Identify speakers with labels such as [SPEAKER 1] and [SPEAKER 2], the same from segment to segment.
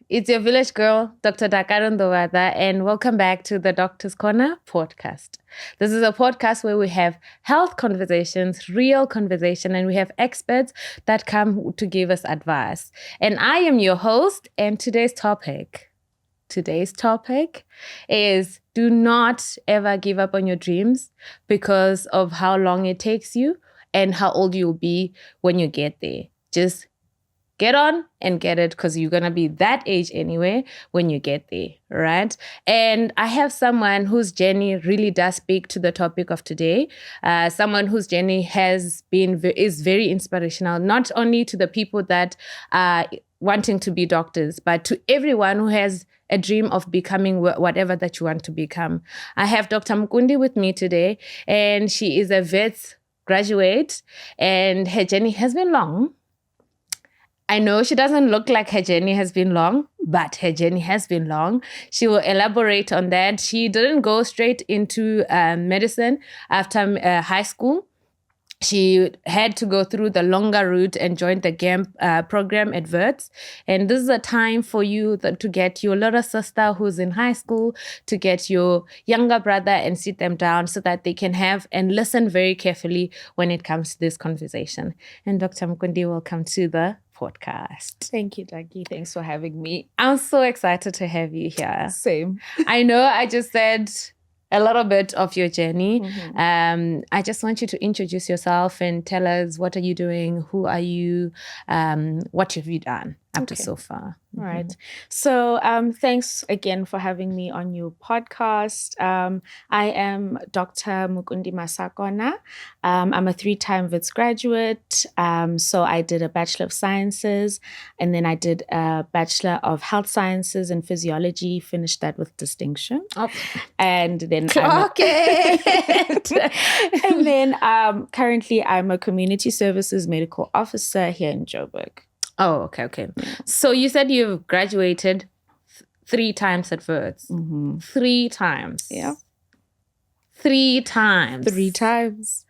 [SPEAKER 1] It's your village girl, Dr. Ndovhada, and welcome back to the Doctor's Corner podcast. This is a podcast where we have health conversations, real conversation, and we have experts that come to give us advice. And I am your host, and today's topic is do not ever give up on your dreams because of how long it takes you and how old you'll be when you get there. Just get on and get it because you're going to be that age anyway when you get there, right? And I have someone whose journey really does speak to the topic of today. Someone whose journey is very inspirational, not only to the people that are wanting to be doctors, but to everyone who has a dream of becoming whatever that you want to become. I have Dr. Mukundi with me today, and she is a vet graduate, and her journey has been long. I know she doesn't look like her journey has been long, but her journey has been long. She will elaborate on that. She didn't go straight into medicine after high school. She had to go through the longer route and join the GAMP program at Verts. And this is a time for you to get your little sister who's in high school, to get your younger brother and sit them down so that they can have and listen very carefully when it comes to this conversation. And Dr. Mukundi, welcome to the podcast.
[SPEAKER 2] Thank you, Dagi. Thanks for having me.
[SPEAKER 1] I'm so excited to have you here.
[SPEAKER 2] Same.
[SPEAKER 1] I know I just said a little bit of your journey. Mm-hmm. I just want you to introduce yourself and tell us, what are you doing? Who are you? What have you done up to so far?
[SPEAKER 2] All right. So thanks again for having me on your podcast. I am Dr. Mukundi M. I'm a 3-time Wits graduate. So I did a Bachelor of Sciences, and then I did a Bachelor of Health Sciences and Physiology, finished that with distinction.
[SPEAKER 1] Oh.
[SPEAKER 2] And then and then currently I'm a Community Services Medical Officer here in Joburg.
[SPEAKER 1] Oh, okay. So you said you've graduated 3 times at Verts. 3 times.
[SPEAKER 2] Yeah.
[SPEAKER 1] 3 times.
[SPEAKER 2] 3 times.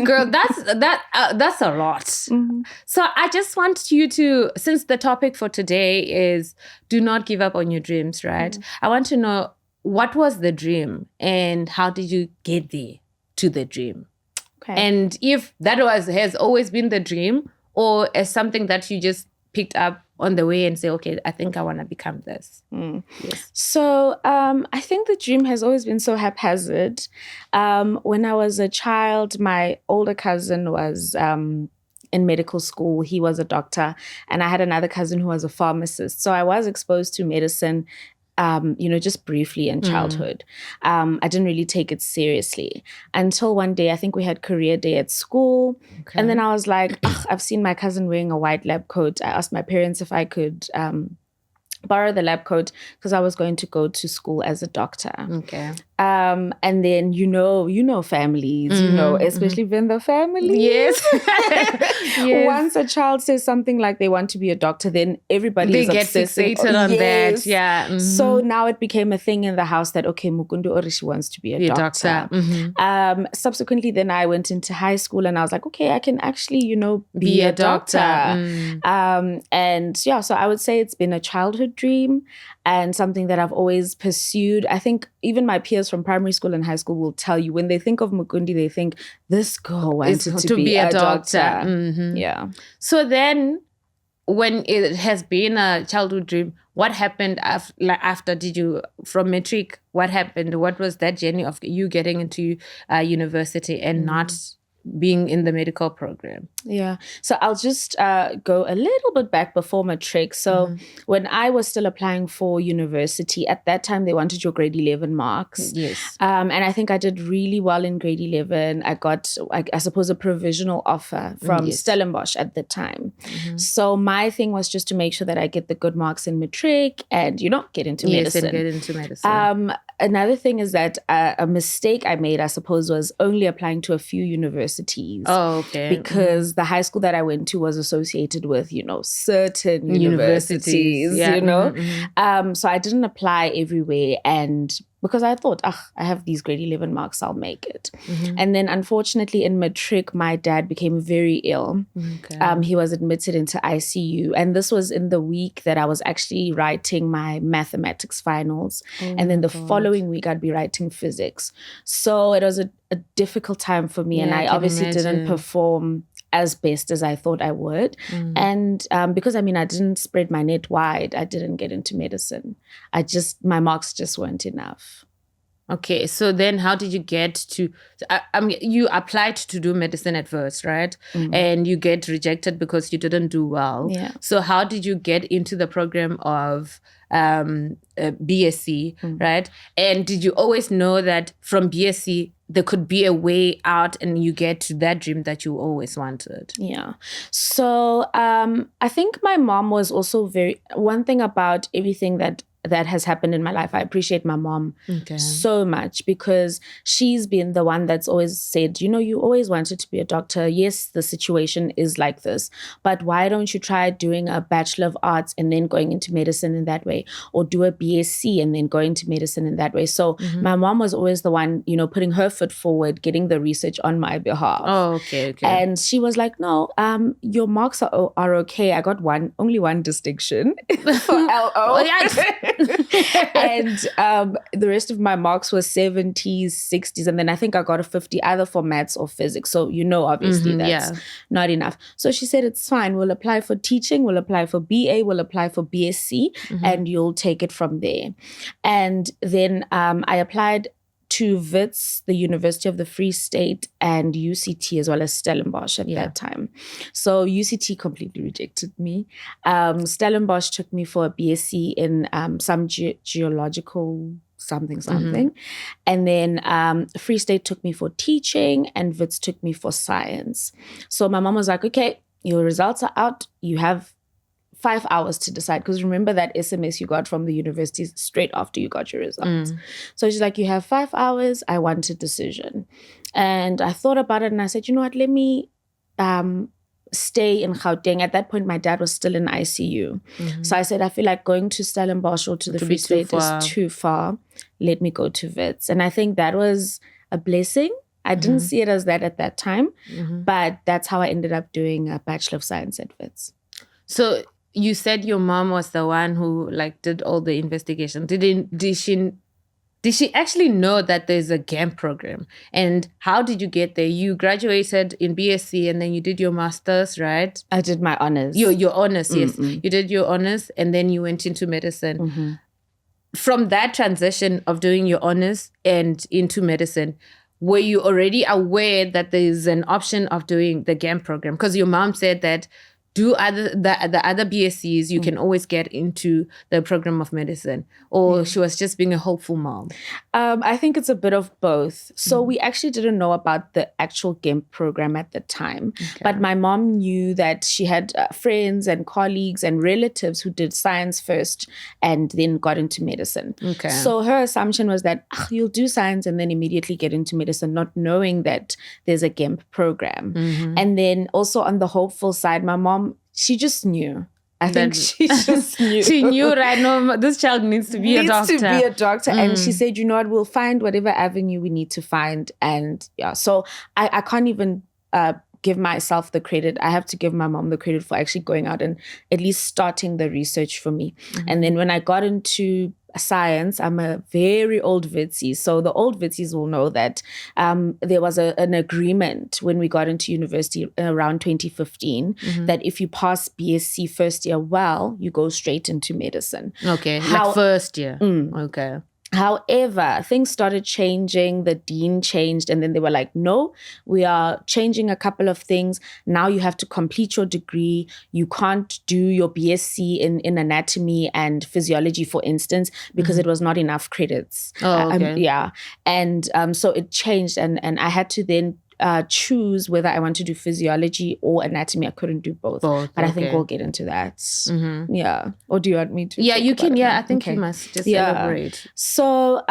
[SPEAKER 1] Girl, that's a lot. So I just want you to, since the topic for today is do not give up on your dreams, right? I want to know, what was the dream and how did you get there to the dream?
[SPEAKER 2] Okay.
[SPEAKER 1] And if that has always been the dream, or as something that you just picked up on the way and say, okay, I think I want to become this.
[SPEAKER 2] Yes. So I think the dream has always been so haphazard. When I was a child, my older cousin was in medical school. He was a doctor. And I had another cousin who was a pharmacist. So I was exposed to medicine just briefly in childhood. I didn't really take it seriously until one day, I think we had career day at school. Okay. And then I was like, I've seen my cousin wearing a white lab coat. I asked my parents if I could borrow the lab coat because I was going to go to school as a doctor.
[SPEAKER 1] Okay.
[SPEAKER 2] And then, families, especially when the family.
[SPEAKER 1] Yes.
[SPEAKER 2] Yes. Once a child says something like they want to be a doctor, then everybody is
[SPEAKER 1] fixated on that. Yeah.
[SPEAKER 2] So now it became a thing in the house that, okay, Mukundi Orishi wants to be a doctor. Subsequently, then I went into high school and I was like, okay, I can actually, be a doctor. So I would say it's been a childhood dream and something that I've always pursued. I think even my peers from primary school and high school will tell you when they think of Mukundi, they think this girl wanted to be a doctor. Yeah.
[SPEAKER 1] So then when it has been a childhood dream, what happened after? Did you, from matric, what happened? What was that journey of you getting into university and not being in the medical program?
[SPEAKER 2] Yeah. So I'll just go a little bit back before matric. So when I was still applying for university, at that time they wanted your grade 11 marks.
[SPEAKER 1] Yes.
[SPEAKER 2] And I think I did really well in grade 11. I got, I suppose, a provisional offer from Stellenbosch at the time. So my thing was just to make sure that I get the good marks in matric and, get into medicine.
[SPEAKER 1] Yes, and get into medicine.
[SPEAKER 2] Another thing is that a mistake I made, I suppose, was only applying to a few universities.
[SPEAKER 1] Oh, okay.
[SPEAKER 2] Because the high school that I went to was associated with, certain universities,
[SPEAKER 1] Yeah.
[SPEAKER 2] So I didn't apply everywhere. And because I thought, I have these grade 11 marks, I'll make it. And then unfortunately in matric, my dad became very ill. He was admitted into ICU. And this was in the week that I was actually writing my mathematics finals. And then the following week I'd be writing physics. So it was a difficult time for me. And I obviously didn't perform as best as I thought I would. And because I didn't spread my net wide, I didn't get into medicine. My marks just weren't enough.
[SPEAKER 1] Okay, so then how did you get to, you applied to do medicine at first, right? And you get rejected because you didn't do well.
[SPEAKER 2] Yeah.
[SPEAKER 1] So how did you get into the program of BSc, right? And did you always know that from BSc, there could be a way out and you get to that dream that you always wanted?
[SPEAKER 2] Yeah. So I think my mom was also one thing about everything that has happened in my life, I appreciate my mom so much, because she's been the one that's always said, you always wanted to be a doctor. Yes, the situation is like this, but why don't you try doing a Bachelor of Arts and then going into medicine in that way, or do a BSc and then going to medicine in that way? So my mom was always the one, putting her foot forward, getting the research on my behalf.
[SPEAKER 1] Oh, okay.
[SPEAKER 2] And she was like, no, your marks are okay. I got only one distinction for LO.
[SPEAKER 1] Oh, yeah.
[SPEAKER 2] And the rest of my marks were 70s, 60s. And then I think I got a 50 either for maths or physics. So, obviously that's not enough. So she said, it's fine. We'll apply for teaching. We'll apply for BA. We'll apply for BSc. And you'll take it from there. And then I applied to WITS, the University of the Free State, and UCT, as well as Stellenbosch at that time. So UCT completely rejected me. Stellenbosch took me for a BSc in some geological something. And then Free State took me for teaching, and WITS took me for science. So my mom was like, okay, your results are out. You have 5 hours to decide, because remember that SMS you got from the university straight after you got your results. So she's like, you have 5 hours. I want a decision. And I thought about it and I said, you know what, let me stay in Gauteng. At that point, my dad was still in ICU. So I said, I feel like going to Stellenbosch or to the Free State is too far. Let me go to WITS. And I think that was a blessing. I didn't see it as that at that time, but that's how I ended up doing a Bachelor of Science at WITS.
[SPEAKER 1] So you said your mom was the one who did all the investigation. Did she actually know that there's a GAMP program? And how did you get there? You graduated in BSc and then you did your master's, right?
[SPEAKER 2] I did my honors.
[SPEAKER 1] Your honors, yes. You did your honors and then you went into medicine. From that transition of doing your honors and into medicine, were you already aware that there's an option of doing the GAMP program? Because your mom said that the other BScs, you can always get into the program of medicine. Or she was just being a hopeful mom?
[SPEAKER 2] I think it's a bit of both. So we actually didn't know about the actual GAMP program at the time. But my mom knew that she had friends and colleagues and relatives who did science first and then got into medicine. So her assumption was that you'll do science and then immediately get into medicine, not knowing that there's a GAMP program. And then also on the hopeful side, my mom, she just knew. I think she just knew.
[SPEAKER 1] She knew, right? No, this child needs to be a doctor.
[SPEAKER 2] And she said, you know what, we'll find whatever avenue we need to find. And so I can't even give myself the credit. I have to give my mom the credit for actually going out and at least starting the research for me. And then when I got into science, I'm a very old Vitsi. So the old Vitsis will know that there was an agreement when we got into university around 2015 that if you pass BSc first year well, you go straight into medicine.
[SPEAKER 1] Okay, like first year. Okay.
[SPEAKER 2] However, things started changing. The dean changed, and then they were like, no, we are changing a couple of things. Now you have to complete your degree. You can't do your BSc in anatomy and physiology, for instance, because it was not enough credits.
[SPEAKER 1] Oh, okay.
[SPEAKER 2] And so it changed, and I had to then choose whether I want to do physiology or anatomy. I couldn't do both. But I think we'll get into that. Yeah. Or do you want me to?
[SPEAKER 1] Yeah, you can. Yeah, I think you must just elaborate.
[SPEAKER 2] So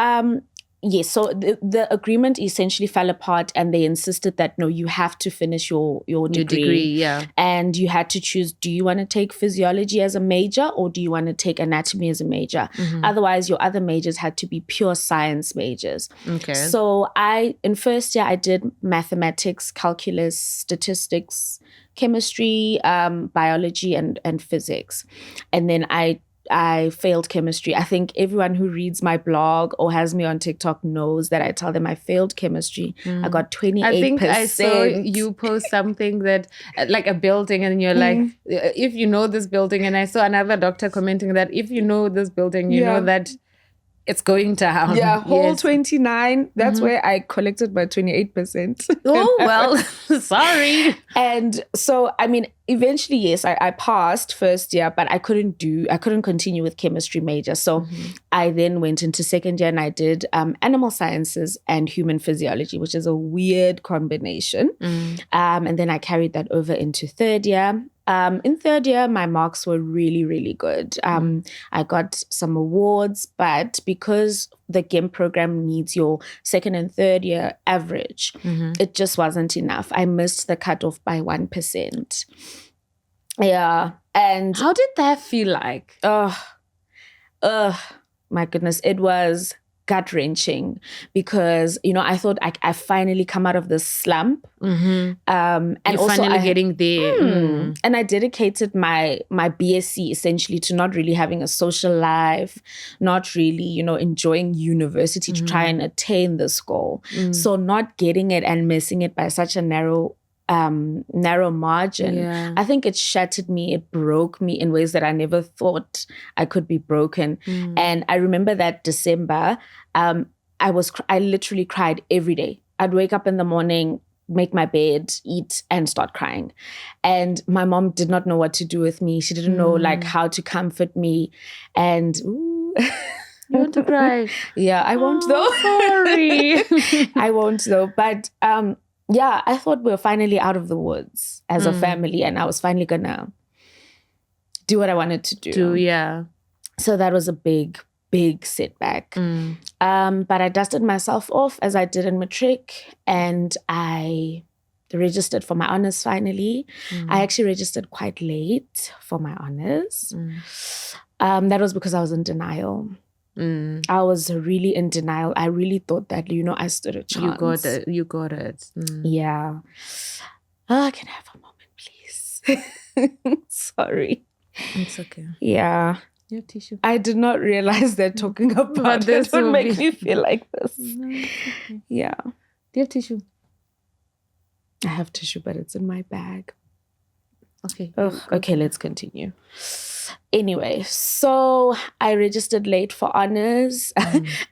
[SPEAKER 2] Yes, so the agreement essentially fell apart, and they insisted that no, you have to finish your degree.
[SPEAKER 1] Yeah.
[SPEAKER 2] And you had to choose, do you want to take physiology as a major or do you want to take anatomy as a major? Otherwise, your other majors had to be pure science majors.
[SPEAKER 1] Okay.
[SPEAKER 2] So in first year, I did mathematics, calculus, statistics, chemistry, biology, and physics. And then I failed chemistry. I think everyone who reads my blog or has me on TikTok knows that I tell them I failed chemistry. I got 28%.
[SPEAKER 1] I think I saw you post something that, like a building, and you're like, if you know this building, and I saw another doctor commenting that if you know this building, you know that it's going down.
[SPEAKER 2] Yeah, whole 29. That's where I collected my 28%.
[SPEAKER 1] Oh, well, sorry.
[SPEAKER 2] And so, I mean, eventually, yes, I passed first year, but I couldn't continue with chemistry major. So I then went into second year and I did animal sciences and human physiology, which is a weird combination. And then I carried that over into third year. In third year, my marks were really, really good. I got some awards, but because the GEM program needs your second and third year average, it just wasn't enough. I missed the cutoff by 1%. Yeah. And
[SPEAKER 1] how did that feel like?
[SPEAKER 2] My goodness, it was gut-wrenching because, I thought I finally come out of this slump. And
[SPEAKER 1] you're
[SPEAKER 2] also
[SPEAKER 1] finally getting there.
[SPEAKER 2] And I dedicated my BSc essentially to not really having a social life, not really, enjoying university to try and attain this goal. So not getting it and missing it by such a narrow margin. I think it shattered me. It broke me in ways that I never thought I could be broken. And I remember that December, I literally cried every day. I'd wake up in the morning, make my bed, eat, and start crying. And my mom did not know what to do with me. She didn't know how to comfort me. And
[SPEAKER 1] you want to cry?
[SPEAKER 2] Yeah, I won't though.
[SPEAKER 1] Sorry.
[SPEAKER 2] I won't though. But yeah, I thought we were finally out of the woods as a family, and I was finally gonna do what I wanted to do. So that was a big, big setback. But I dusted myself off as I did in matric, and I registered for my honors finally. I actually registered quite late for my honors. That was because I was in denial. I was really in denial. I really thought that, I stood a chance.
[SPEAKER 1] You got it.
[SPEAKER 2] Yeah. Oh, can I have a moment, please? Sorry.
[SPEAKER 1] It's okay.
[SPEAKER 2] Yeah.
[SPEAKER 1] You have tissue.
[SPEAKER 2] I did not realize that talking about this would make me feel like this.
[SPEAKER 1] No, it's okay.
[SPEAKER 2] Yeah.
[SPEAKER 1] Do you have tissue?
[SPEAKER 2] I have tissue, but it's in my bag.
[SPEAKER 1] Okay.
[SPEAKER 2] Okay, let's continue. Anyway, so I registered late for honors.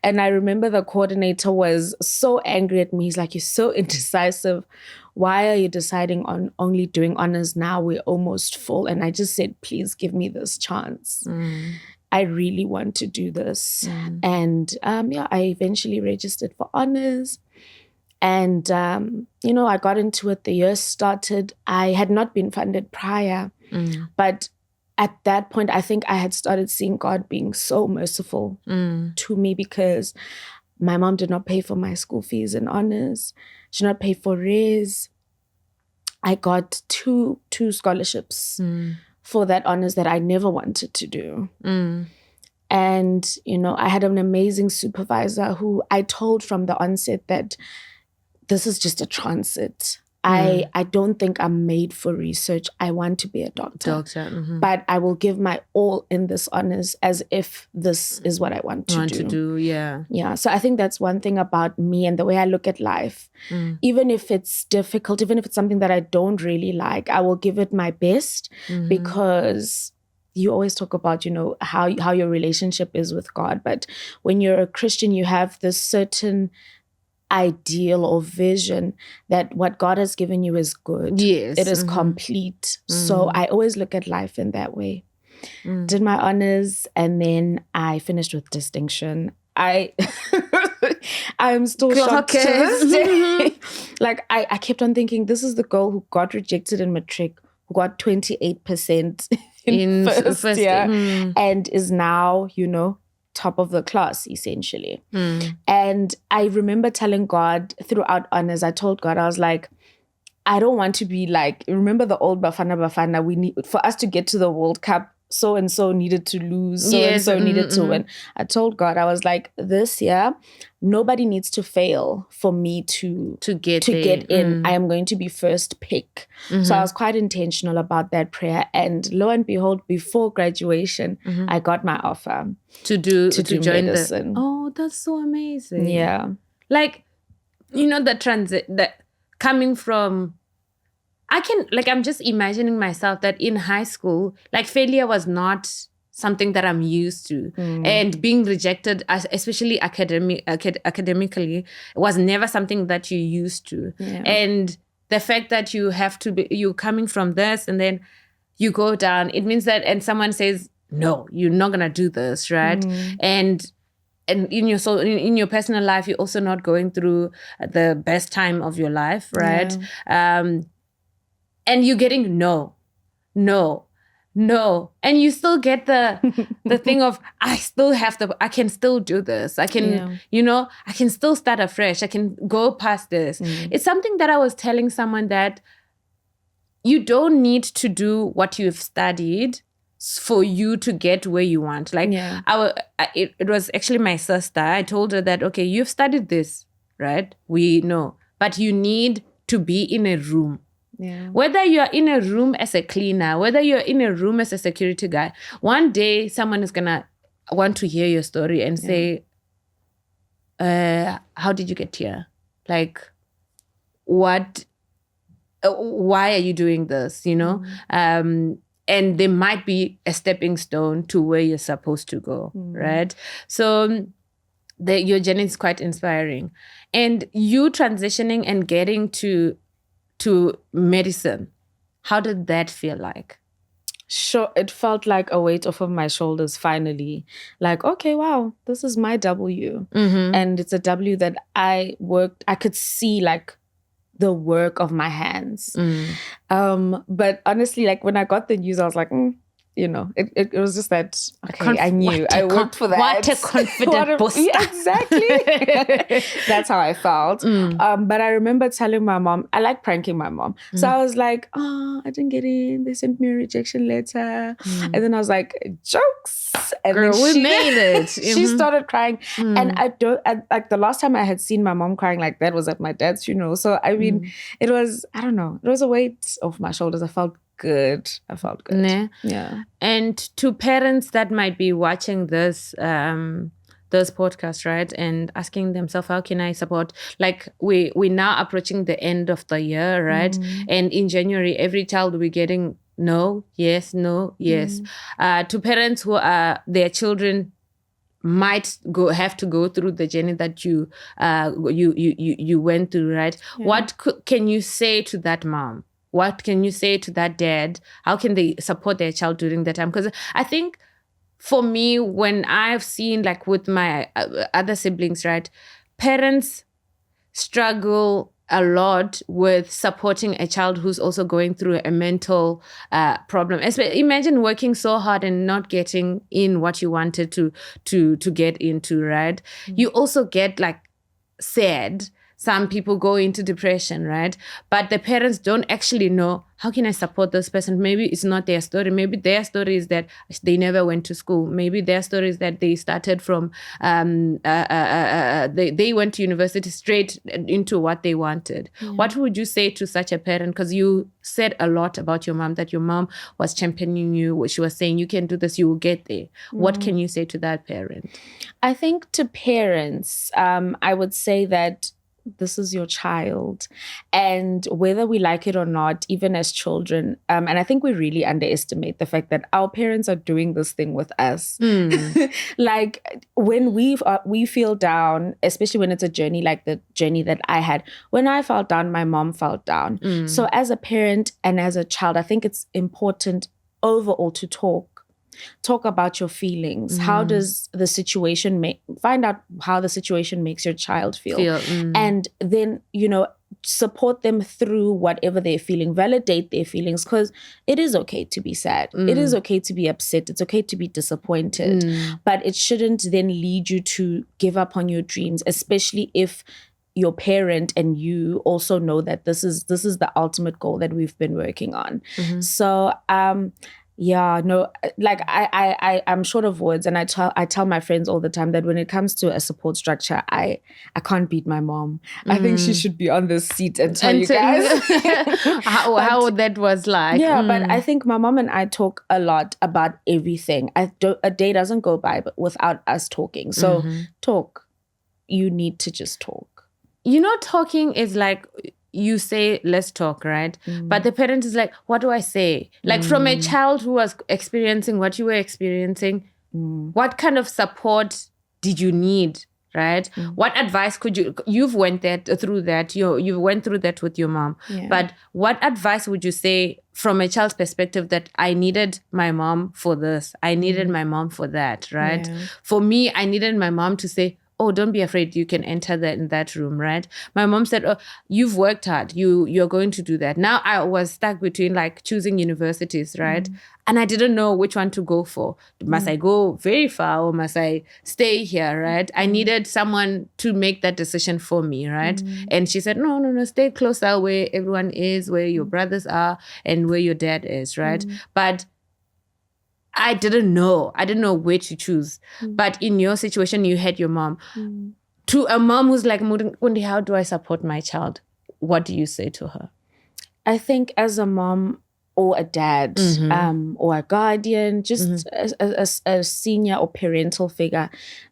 [SPEAKER 2] And I remember the coordinator was so angry at me. He's like, "You're so indecisive. Why are you deciding on only doing honors now? We're almost full." And I just said, "Please give me this chance. I really want to do this." And I eventually registered for honors. And, I got into it. The year started. I had not been funded prior, but at that point, I think I had started seeing God being so merciful to me because my mom did not pay for my school fees and honors. She did not pay for res. I got two scholarships for that honors that I never wanted to do. And, I had an amazing supervisor who I told from the onset that this is just a transit. I don't think I'm made for research. I want to be a doctor. But I will give my all in this honors as if this is what I want to do. Yeah. So I think that's one thing about me and the way I look at life. Even if it's difficult, even if it's something that I don't really like, I will give it my best because you always talk about, how your relationship is with God. But when you're a Christian, you have this certain ideal or vision that what God has given you is good.
[SPEAKER 1] Yes.
[SPEAKER 2] It is complete. So I always look at life in that way. Did my honors and then I finished with distinction. I'm still shocked to this day. Like I kept on thinking, this is the girl who got rejected in matric, who got 28% in first year and is now, top of the class, essentially. And I remember telling God throughout honors, I told God, I was like, I don't want to be like, remember the old Bafana, we need, for us to get to the World Cup, so and so needed to lose, so and so needed to win. I told God, I was like, this year, nobody needs to fail for me to get in. I am going to be first pick. So I was quite intentional about that prayer. And lo and behold, before graduation, I got my offer to join medicine.
[SPEAKER 1] Oh, that's so amazing.
[SPEAKER 2] Yeah.
[SPEAKER 1] Like, you know, that coming from, I'm just imagining myself that in high school, like failure was not something that I'm used to. And being rejected, especially academically, was never something that you're used to. Yeah. And the fact that you're coming from this and then you go down, it means that, and someone says, no, you're not going to do this, right? And in your personal life, you're also not going through the best time of your life, right? Yeah. And you're getting no. And you still get the thing of, I can still do this. I can, I can still start afresh. I can go past this. It's something that I was telling someone, that you don't need to do what you've studied for you to get where you want. Like, it was actually my sister. I told her that, okay, you've studied this, right? We know, but you need to be in a room. Yeah. Whether you're in a room as a cleaner, whether you're in a room as a security guy, one day someone is going to want to hear your story and say, how did you get here? Like, why are you doing this? You know? And there might be a stepping stone to where you're supposed to go, right? So your journey is quite inspiring. And you transitioning and getting to medicine, how did that feel like?
[SPEAKER 2] Sure, it felt like a weight off of my shoulders finally. Like, okay, wow, this is my W. And it's a W that I could see like the work of my hands. But honestly, like when I got the news, I was like, it was just that, okay, I knew. I worked for that.
[SPEAKER 1] What a confident booster.
[SPEAKER 2] Yeah, exactly. That's how I felt. But I remember telling my mom, I like pranking my mom. So I was like, I didn't get in. They sent me a rejection letter. And then I was like, jokes. And
[SPEAKER 1] girl, we made it.
[SPEAKER 2] She started crying. And like the last time I had seen my mom crying like that was at my dad's funeral. So I mean, it was, I don't know, it was a weight off my shoulders. I felt good. Yeah.
[SPEAKER 1] And to parents that might be watching this podcast, right, and asking themselves, how can I support? Like we now approaching the end of the year, right? And in January, every child will be getting no, yes, no, yes. To parents who are their children might have to go through the journey that you went through, right? Yeah. What can you say to that mom? What can you say to that dad? How can they support their child during that time? Because I think for me, when I've seen like with my other siblings, right, parents struggle a lot with supporting a child who's also going through a mental problem. Imagine working so hard and not getting in what you wanted to get into, right? You also get like sad. Some people go into depression, right? But the parents don't actually know, how can I support this person? Maybe it's not their story. Maybe their story is that they never went to school. Maybe their story is that they started from, they went to university straight into what they wanted. What would you say to such a parent? Because you said a lot about your mom, that your mom was championing you. She was saying, you can do this, you will get there. What can you say to that parent?
[SPEAKER 2] I think to parents, I would say that this is your child, and whether we like it or not, even as children, and I think we really underestimate the fact that our parents are doing this thing with us. Like when we feel down, especially when it's a journey like the journey that I had. When I felt down, my mom felt down. So as a parent and as a child, I think it's important overall to talk about your feelings. How does the situation find out how the situation makes your child feel. And then, support them through whatever they're feeling, validate their feelings, because it is okay to be sad. It is okay to be upset. It's okay to be disappointed, but it shouldn't then lead you to give up on your dreams, especially if your parent and you also know that this is the ultimate goal that we've been working on. So, like I'm short of words, and I tell my friends all the time that when it comes to a support structure, I can't beat my mom. I think she should be on this seat and tell you guys
[SPEAKER 1] how that was like.
[SPEAKER 2] Yeah, but I think my mom and I talk a lot about everything. A day doesn't go by without us talking. So talk. You need to just talk.
[SPEAKER 1] Talking is like, you say, let's talk, right? But the parent is like, what do I say? Like from a child who was experiencing what you were experiencing, what kind of support did you need, right? What advice you've went through that, you went through that with your mom.
[SPEAKER 2] Yeah.
[SPEAKER 1] But what advice would you say from a child's perspective that I needed my mom for this, I needed my mom for that, right?
[SPEAKER 2] Yeah.
[SPEAKER 1] For me, I needed my mom to say, oh, don't be afraid. You can enter in that room, right? My mom said, oh, you've worked hard. You're going to do that. Now I was stuck between like choosing universities, right? And I didn't know which one to go for. Must I go very far or must I stay here, right? I needed someone to make that decision for me, right? And she said, no, stay closer where everyone is, where your brothers are and where your dad is, right? But I didn't know where to choose. But in your situation, you had your mom. To a mom who's like, Mukundi, how do I support my child? What do you say to her?
[SPEAKER 2] I think as a mom or a dad or a guardian, just a senior or parental figure,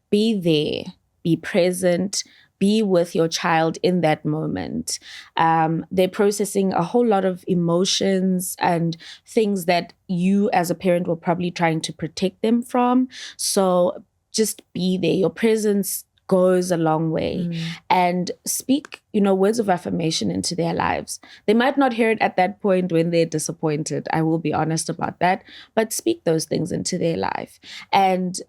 [SPEAKER 2] be there, be present, be with your child in that moment. They're processing a whole lot of emotions and things that you as a parent were probably trying to protect them from. So just be there. Your presence goes a long way. And speak, words of affirmation into their lives. They might not hear it at that point when they're disappointed. I will be honest about that. But speak those things into their life. And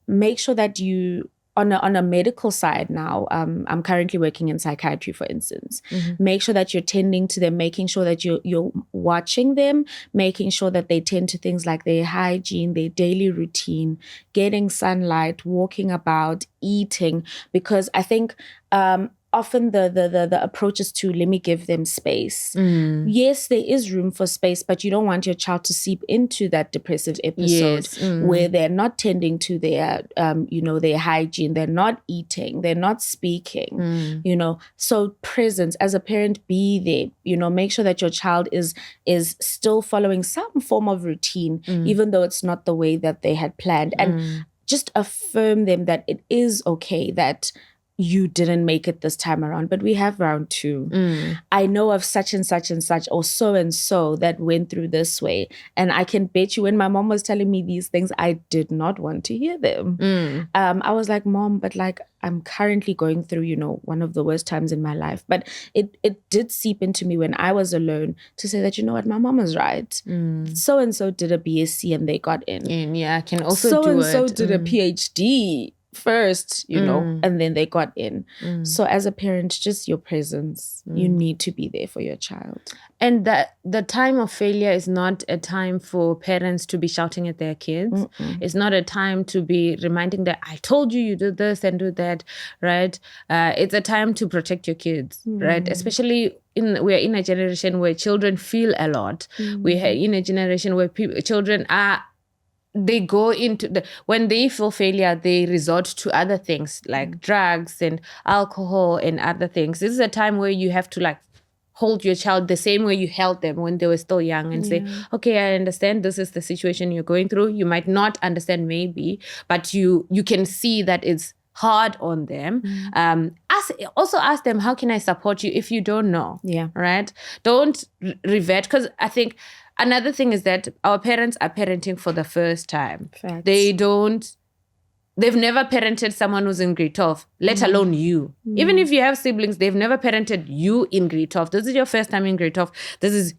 [SPEAKER 2] make sure that you, on a medical side now, I'm currently working in psychiatry, for instance. Make sure that you're tending to them, making sure that you're watching them, making sure that they tend to things like their hygiene, their daily routine, getting sunlight, walking about, eating. Because I think often the approach is to, let me give them space. Yes, there is room for space, but you don't want your child to seep into that depressive episode where they're not tending to their, their hygiene, they're not eating, they're not speaking, So presence, as a parent, be there, make sure that your child is still following some form of routine, even though it's not the way that they had planned. And just affirm them that it is okay that you didn't make it this time around, but we have round 2. I know of such and such and such or so and so that went through this way. And I can bet you when my mom was telling me these things, I did not want to hear them. I was like, Mom, but like I'm currently going through, one of the worst times in my life. But it did seep into me when I was alone to say that, what, my mom was right. So and so did a BSc and they got in.
[SPEAKER 1] Yeah, I can also do it.
[SPEAKER 2] So and so did a PhD first, and then they got in. So as a parent, just your presence, you need to be there for your child.
[SPEAKER 1] And that the time of failure is not a time for parents to be shouting at their kids. It's not a time to be reminding them, I told you do this and do that, right? It's a time to protect your kids, right? Especially we're in a generation where children feel a lot. We're in a generation where children are, they go into when they feel failure, they resort to other things like drugs and alcohol and other things. This is a time where you have to like hold your child the same way you held them when they were still young and say, okay, I understand this is the situation you're going through. You might not understand maybe, but you can see that it's hard on them. Also ask them, how can I support you if you don't know? Yeah. Right? Don't revert, because I think another thing is that our parents are parenting for the first time. Facts. They've never parented someone who's in grade 12, let alone you. Even if you have siblings, they've never parented you in grade 12. This is your first time in grade 12. This is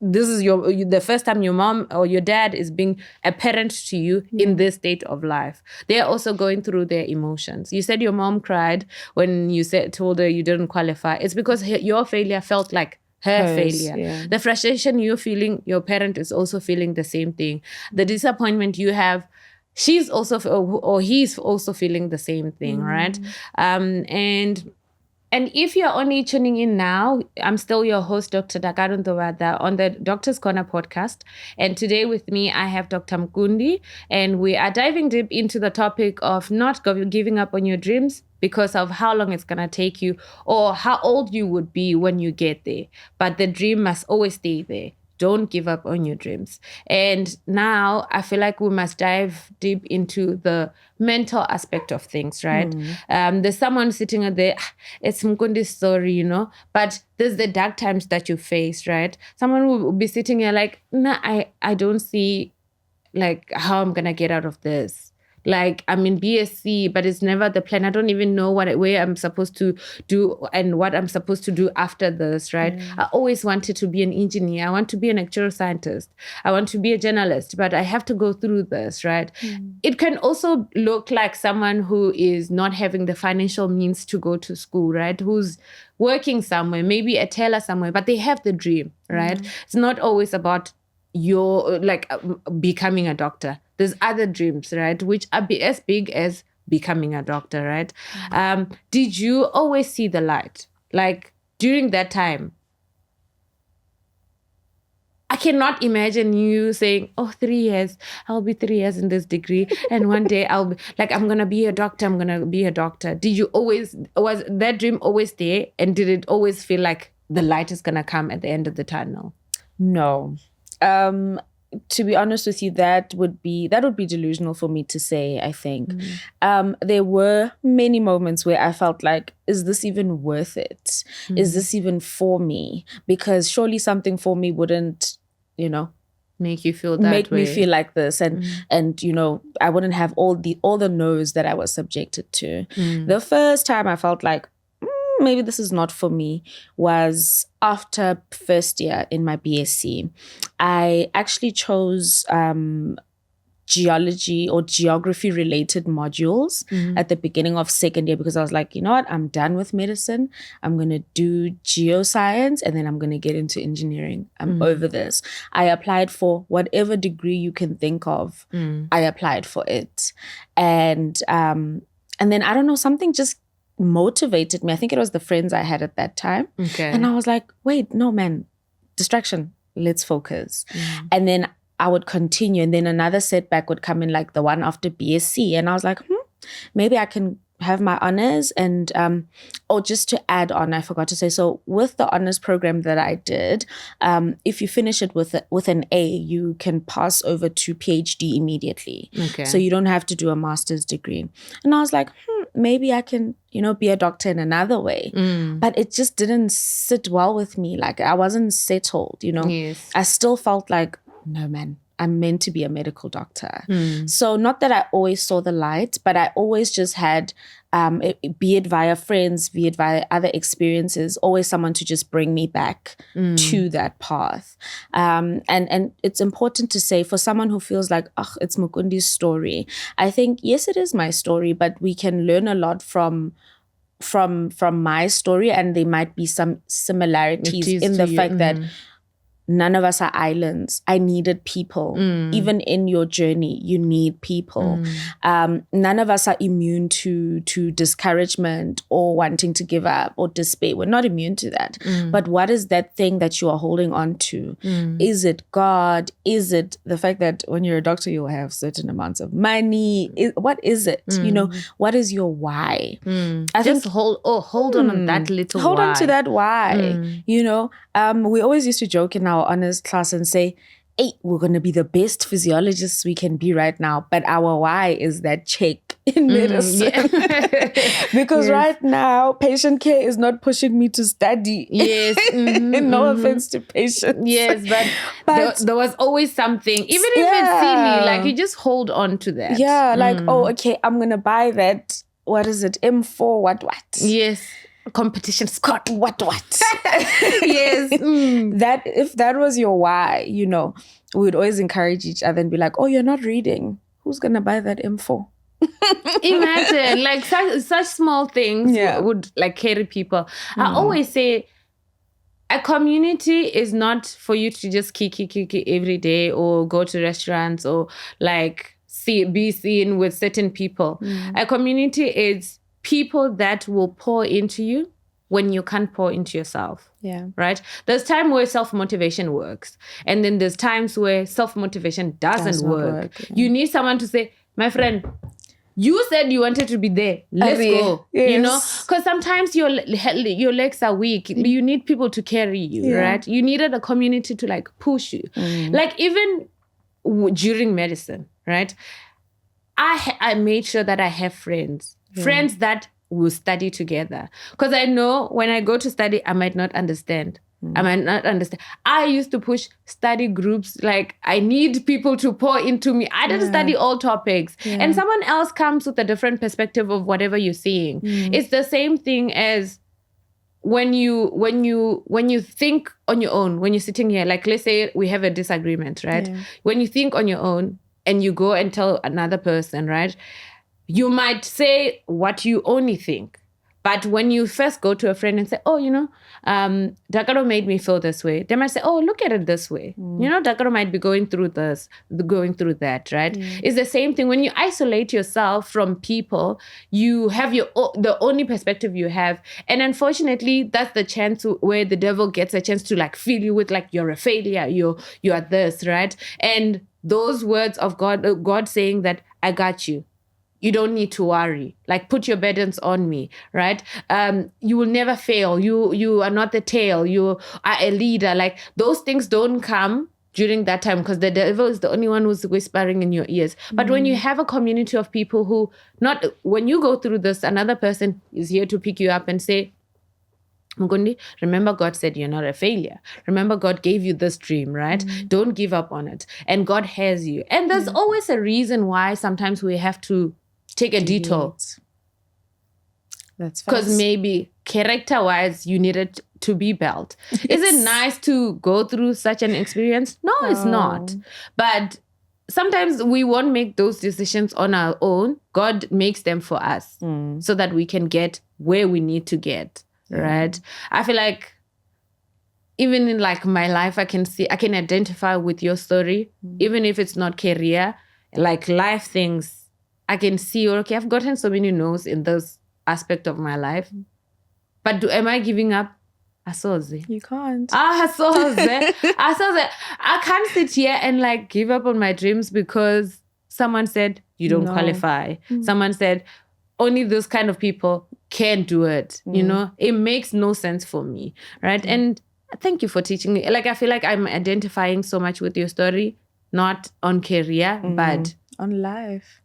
[SPEAKER 1] this is the first time your mom or your dad is being a parent to you in this state of life. They're also going through their emotions. You said your mom cried when you told her you didn't qualify. It's because your failure felt like her failure.
[SPEAKER 2] Yeah.
[SPEAKER 1] The frustration you're feeling, your parent is also feeling the same thing. The disappointment you have, she's also, or he's also feeling the same thing, right? And if you're only tuning in now, I'm still your host, Dr. Dakalo on the Doctor's Corner podcast. And today with me, I have Dr. Mukundi, and we are diving deep into the topic of not giving up on your dreams because of how long it's going to take you or how old you would be when you get there. But the dream must always stay there. Don't give up on your dreams. And now I feel like we must dive deep into the mental aspect of things, right? There's someone sitting there, it's Mukundi's story, but there's the dark times that you face, right? Someone will be sitting here like, nah, I don't see like how I'm going to get out of this. Like, I'm in BSc, but it's never the plan. I don't even know where I'm supposed to do and what I'm supposed to do after this, right? I always wanted to be an engineer. I want to be an actuarial scientist. I want to be a journalist, but I have to go through this, right? It can also look like someone who is not having the financial means to go to school, right? Who's working somewhere, maybe a tailor somewhere, but they have the dream, right? It's not always about becoming a doctor. There's other dreams, right, which are as big as becoming a doctor, right? Did you always see the light? Like during that time, I cannot imagine you saying, 3 years, I'll be 3 years in this degree. And one day I'll be like, I'm going to be a doctor. I'm going to be a doctor. Was that dream always there? And did it always feel like the light is going to come at the end of the tunnel?
[SPEAKER 2] No. To be honest with you, that would be delusional for me to say, I think. There were many moments where I felt like, is this even worth it? Is this even for me? Because surely something for me wouldn't,
[SPEAKER 1] make you feel that
[SPEAKER 2] make
[SPEAKER 1] way.
[SPEAKER 2] me feel like this, and I wouldn't have all the no's that I was subjected to. The first time I felt like maybe this is not for me was after first year in my BSc. I actually chose geology or geography related modules at the beginning of second year because I was like, you know what, I'm done with medicine. I'm going to do geoscience and then I'm going to get into engineering. I'm over this. I applied for whatever degree you can think of. I applied for it. And then I don't know, something just motivated me. I think it was the friends I had at that time.
[SPEAKER 1] Okay.
[SPEAKER 2] And I was like, wait, no, man, distraction. Let's focus. And then I would continue. And then another setback would come in, like the one after BSc. And I was like, maybe I can have my honors. And just to add on, I forgot to say, so with the honors program that I did, if you finish it with an A, you can pass over to PhD immediately.
[SPEAKER 1] Okay.
[SPEAKER 2] So you don't have to do a master's degree. And I was like, maybe I can, be a doctor in another way. But it just didn't sit well with me. Like I wasn't settled,
[SPEAKER 1] Yes.
[SPEAKER 2] I still felt like, no, man, I'm meant to be a medical doctor. So not that I always saw the light, but I always just had, be it via friends, be it via other experiences, always someone to just bring me back to that path. And it's important to say for someone who feels like, it's Mukundi's story. I think, yes, it is my story, but we can learn a lot from my story, and there might be some similarities in the fact that none of us are islands. I needed people. Even in your journey, you need people. None of us are immune to discouragement or wanting to give up or despair. We're not immune to that. But what is that thing that you are holding on to? Is it God? Is it the fact that when you're a doctor, you'll have certain amounts of money? What is it? What is your why?
[SPEAKER 1] I just hold on that little
[SPEAKER 2] hold
[SPEAKER 1] why.
[SPEAKER 2] on to that why. We always used to joke in our honors class and say, hey, we're going to be the best physiologists we can be right now, but our why is that check in medicine. Because right now, patient care is not pushing me to study.
[SPEAKER 1] Yes.
[SPEAKER 2] No offense to patients.
[SPEAKER 1] Yes, but there was always something, even if it's silly, like you just hold on to that.
[SPEAKER 2] Yeah, like, okay, I'm going to buy that, what is it, M4, what?
[SPEAKER 1] Yes. competition.
[SPEAKER 2] Scott, what?
[SPEAKER 1] Yes.
[SPEAKER 2] That if that was your why, we would always encourage each other and be like, oh, you're not reading. Who's going to buy that info?
[SPEAKER 1] Imagine, like such small things would like carry people. I always say a community is not for you to just kiki every day or go to restaurants or like be seen with certain people. A community is people that will pour into you when you can't pour into yourself.
[SPEAKER 2] Yeah.
[SPEAKER 1] Right? There's time where self-motivation works. And then there's times where self-motivation doesn't work. Yeah. You need someone to say, my friend, you said you wanted to be there. Let's go.
[SPEAKER 2] Yes.
[SPEAKER 1] Because sometimes your legs are weak. You need people to carry you, right? You needed a community to like push you. Like even during medicine, right? I made sure that I have friends that will study together. Because I know when I go to study, I might not understand. I used to push study groups. Like, I need people to pour into me. I didn't study all topics. And someone else comes with a different perspective of whatever you're seeing. It's the same thing as when you think on your own, when you're sitting here, like let's say we have a disagreement, right? When you think on your own and you go and tell another person, right? You might say what you only think. But when you first go to a friend and say, oh, Dakalo made me feel this way, they might say, oh, look at it this way. Dakalo might be going through this, going through that, right? It's the same thing. When you isolate yourself from people, you have the only perspective you have. And unfortunately, that's the chance where the devil gets a chance to like fill you with like, you're a failure, you are this, right? And those words of God saying that I got you. You don't need to worry. Like, put your burdens on me, right? You will never fail. You are not the tail. You are a leader. Like, those things don't come during that time because the devil is the only one who's whispering in your ears. But when you have a community of people who, when you go through this, another person is here to pick you up and say, Mukundi, remember God said you're not a failure. Remember God gave you this dream, right? Don't give up on it. And God has you. And there's always a reason why sometimes we have to take a detour.
[SPEAKER 2] That's
[SPEAKER 1] because maybe character-wise you needed to be built. Is it nice to go through such an experience? No, it's not. But sometimes we won't make those decisions on our own. God makes them for us so that we can get where we need to get, right? I feel like even in like my life, I can identify with your story, even if it's not career, like life things. I can see, okay, I've gotten so many no's in this aspect of my life. But am I giving up?
[SPEAKER 2] You can't.
[SPEAKER 1] I can't sit here and like give up on my dreams because someone said you don't qualify. Someone said only those kind of people can do it. It makes no sense for me, right? And thank you for teaching me. Like, I feel like I'm identifying so much with your story, not on career, but
[SPEAKER 2] on life.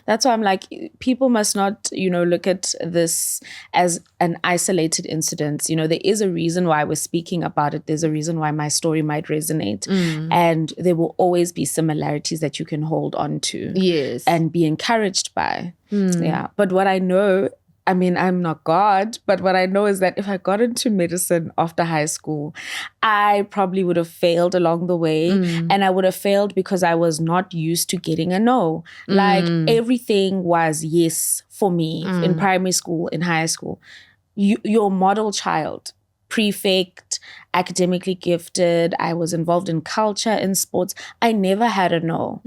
[SPEAKER 2] That's why I'm like, people must not, look at this as an isolated incident. There is a reason why we're speaking about it. There's a reason why my story might resonate. And there will always be similarities that you can hold on to.
[SPEAKER 1] Yes.
[SPEAKER 2] And be encouraged by. Yeah. But what I know, I mean, I'm not God, but what I know is that if I got into medicine after high school, I probably would have failed along the way. And I would have failed because I was not used to getting a no. Like, everything was yes for me in primary school, in high school. Your model child, prefect, academically gifted. I was involved in culture, in sports. I never had a no.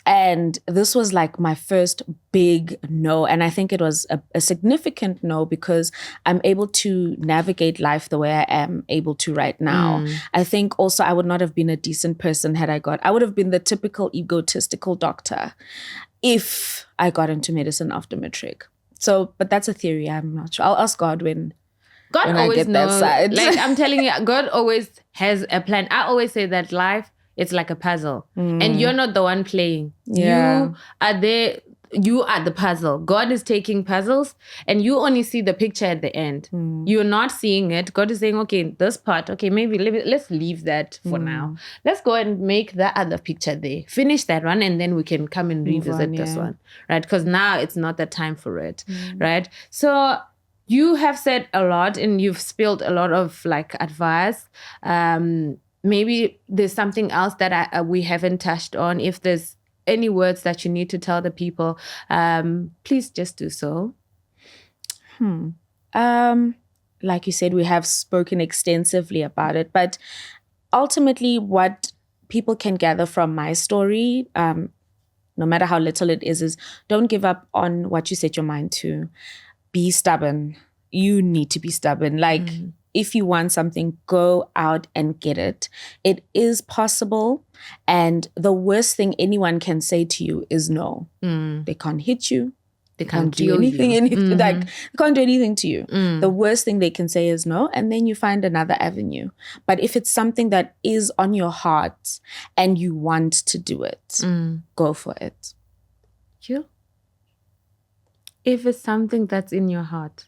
[SPEAKER 2] And this was like my first big no. And I think it was a significant no because I'm able to navigate life the way I am able to right now. I think also I would not have been a decent person had I would have been the typical egotistical doctor if I got into medicine after matric. So, but that's a theory. I'm not sure. I'll ask God when
[SPEAKER 1] always
[SPEAKER 2] I get that side.
[SPEAKER 1] Like, I'm telling you, God always has a plan. I always say that life, it's like a puzzle. And you're not the one playing.
[SPEAKER 2] Yeah.
[SPEAKER 1] You are there. You are the puzzle. God is taking puzzles and you only see the picture at the end. You're not seeing it. God is saying, okay, this part, okay, maybe let's leave that for now. Let's go and make that other picture there. Finish that one and then we can come and revisit this one, right? Because now it's not the time for it, right? So you have said a lot and you've spilled a lot of like advice. Maybe there's something else that we haven't touched on. If there's any words that you need to tell the people, please just do so.
[SPEAKER 2] Like you said, we have spoken extensively about it, but ultimately what people can gather from my story, no matter how little it is don't give up on what you set your mind to. Be stubborn. You need to be stubborn. Like, if you want something, go out and get it. It is possible. And the worst thing anyone can say to you is no. They can't hit you. They can't do anything. Like, they can't do anything to you. The worst thing they can say is no. And then you find another avenue. But if it's something that is on your heart and you want to do it, go for it.
[SPEAKER 1] You? If it's something that's in your heart,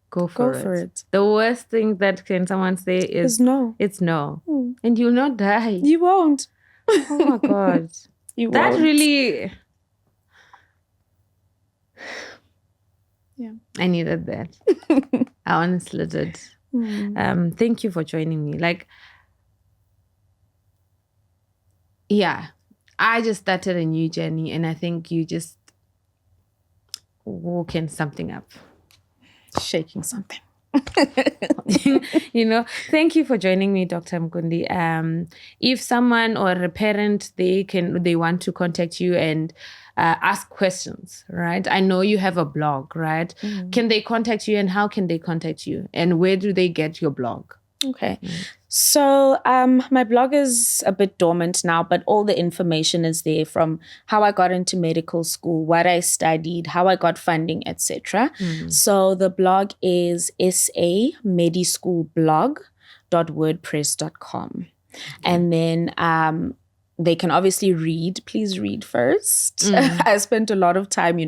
[SPEAKER 1] go for it. The worst thing that can someone say is no. It's no. And you'll not die.
[SPEAKER 2] You won't.
[SPEAKER 1] Oh my God.
[SPEAKER 2] You
[SPEAKER 1] that
[SPEAKER 2] won't.
[SPEAKER 1] Really...
[SPEAKER 2] Yeah.
[SPEAKER 1] I needed that. I honestly did. Thank you for joining me. Like, yeah, I just started a new journey and I think you just woken something up.
[SPEAKER 2] Shaking something.
[SPEAKER 1] Thank you for joining me, Dr. Mukundi. If someone or a parent, they want to contact you and ask questions, right? I know you have a blog, right? Can they contact you and how can they contact you? And where do they get your blog?
[SPEAKER 2] Okay. So my blog is a bit dormant now, but all the information is there from how I got into medical school, what I studied, how I got funding, etc. So the blog is samedischoolblog.wordpress.com. And then they can obviously read. Please read first. I spent a lot of time,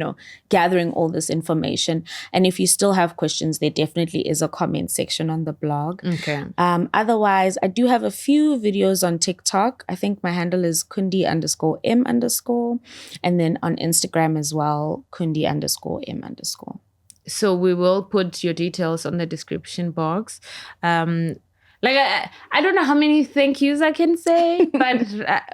[SPEAKER 2] gathering all this information. And if you still have questions, there definitely is a comment section on the blog.
[SPEAKER 1] Okay.
[SPEAKER 2] Otherwise, I do have a few videos on TikTok. I think my handle is Kundi_M_. And then on Instagram as well, Kundi_M_.
[SPEAKER 1] So we will put your details on the description box. I don't know how many thank yous I can say, but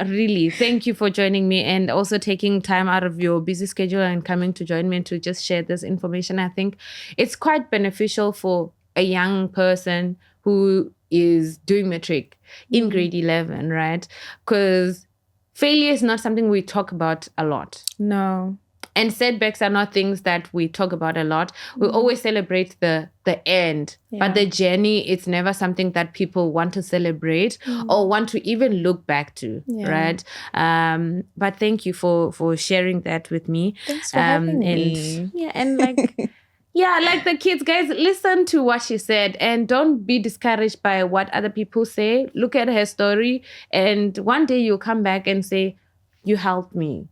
[SPEAKER 1] really, thank you for joining me and also taking time out of your busy schedule and coming to join me and to just share this information. I think it's quite beneficial for a young person who is doing matric in grade 11, right? Because failure is not something we talk about a lot.
[SPEAKER 2] No.
[SPEAKER 1] And setbacks are not things that we talk about a lot. We always celebrate the end. But the journey, it's never something that people want to celebrate or want to even look back to, right? But thank you for sharing that with me.
[SPEAKER 2] Thanks for having me.
[SPEAKER 1] Yeah, and like the kids, guys, listen to what she said and don't be discouraged by what other people say. Look at her story and one day you'll come back and say, you helped me.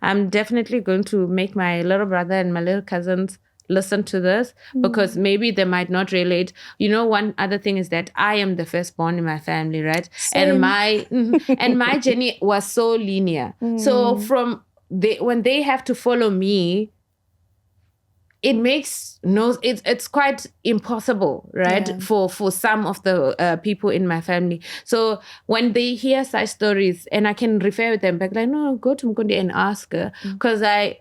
[SPEAKER 1] I'm definitely going to make my little brother and my little cousins listen to this because maybe they might not relate. One other thing is that I am the firstborn in my family, right?
[SPEAKER 2] Same.
[SPEAKER 1] And my journey was so linear. So when they have to follow me, it makes it's quite impossible, right? For some of the people in my family. So when they hear such stories and I can refer them back, like, no, go to Mukundi and ask her because they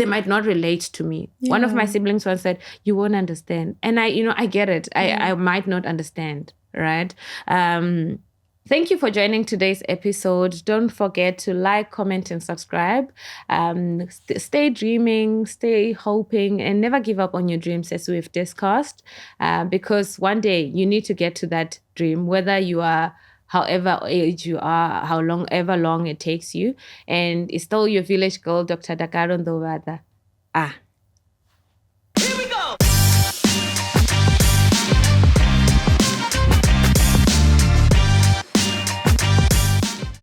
[SPEAKER 1] might not relate to me. One of my siblings once said, you won't understand. And I get it. I might not understand, right? Thank you for joining today's episode. Don't forget to like, comment, and subscribe. Stay dreaming, stay hoping, and never give up on your dreams as we've discussed. Because one day you need to get to that dream, whether you are however age you are, however long it takes you. And it's still your village girl, Dr. Dakalo Ndouvhada.